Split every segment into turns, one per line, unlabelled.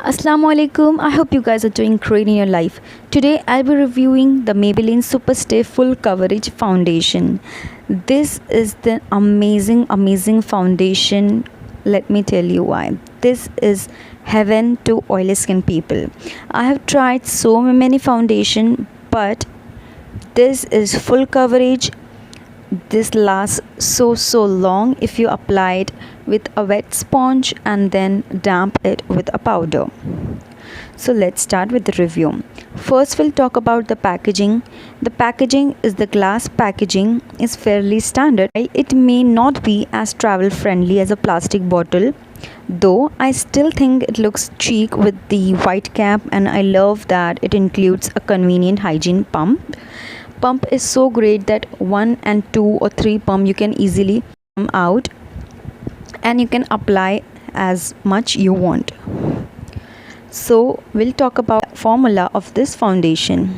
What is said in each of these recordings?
Assalamu alaikum. I hope you guys are doing great in your life. Today I'll be reviewing the Maybelline Superstay Full Coverage Foundation. This is the amazing foundation. Let me tell you why. This is heaven to oily skin people. I have tried so many foundation, but this is full coverage. This lasts so long if you apply it with a wet sponge and then damp it with a powder. So let's start with the review. First we'll talk about the packaging. The packaging is the glass packaging is fairly standard. It may not be as travel friendly as a plastic bottle, though I still think it looks chic with the white cap, and I love that it includes a convenient hygiene pump is so great that 1 and 2 or 3 pump you can easily come out and you can apply as much you want. So we'll talk about formula of this foundation.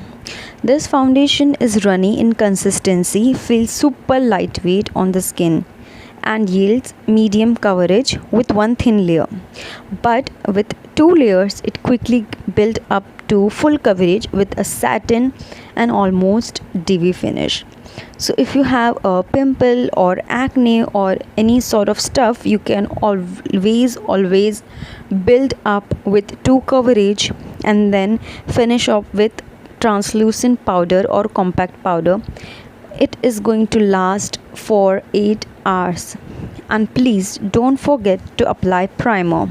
This foundation is runny in consistency, feels super lightweight on the skin and yields medium coverage with one thin layer, but with 2 layers it quickly built up to full coverage with a satin and almost dewy finish. So if you have a pimple or acne or any sort of stuff, you can always build up with 2 coverage and then finish off with translucent powder or compact powder. It is going to last for 8 hours. And please don't forget to apply primer.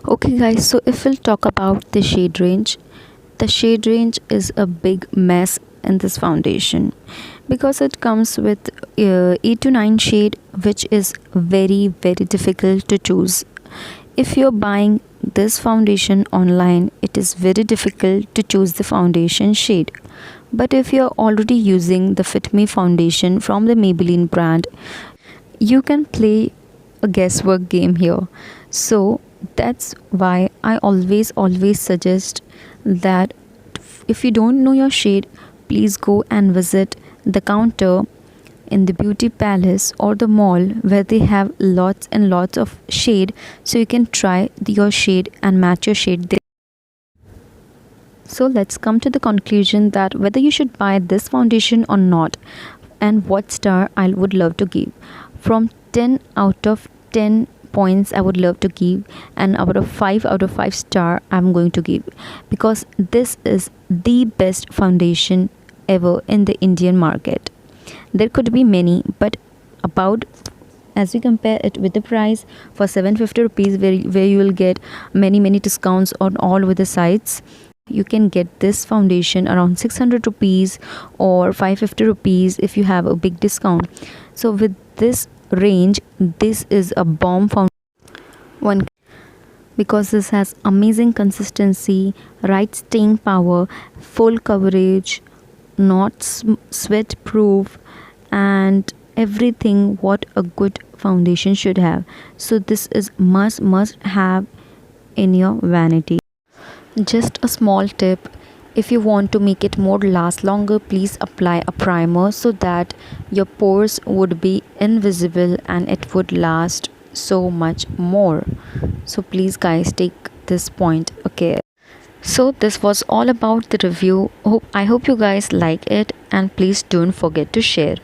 Okay guys, so if we'll talk about the shade range, the shade range is a big mess in this foundation because it comes with 8 to 9 shade, which is very difficult to choose. If you're buying this foundation online, it is very difficult to choose the foundation shade. But if you're already using the Fit Me foundation from the Maybelline brand, you can play a guesswork game here. So that's why I always suggest that if you don't know your shade, please go and visit the counter in the beauty palace or the mall where they have lots and lots of shade, so you can try your shade and match your shade there. So let's come to the conclusion that whether you should buy this foundation or not, and what star I would love to give. From 10 out of 10 points I would love to give, and out of 5 out of 5 star I'm going to give, because this is the best foundation ever in the Indian market. There could be many, but about, as we compare it with the price, for 750 rupees where you will get many discounts on all with the sites, you can get this foundation around 600 rupees or 550 rupees if you have a big discount. So with this range, this is a bomb foundation because this has amazing consistency, right staying power, full coverage, not sweat proof, and everything what a good foundation should have. So this is must have in your vanity. Just a small tip, if you want to make it more last longer, please apply a primer so that your pores would be invisible and it would last so much more. So please guys, take this point, okay? So this was all about the review. I hope you guys like it, and please don't forget to share.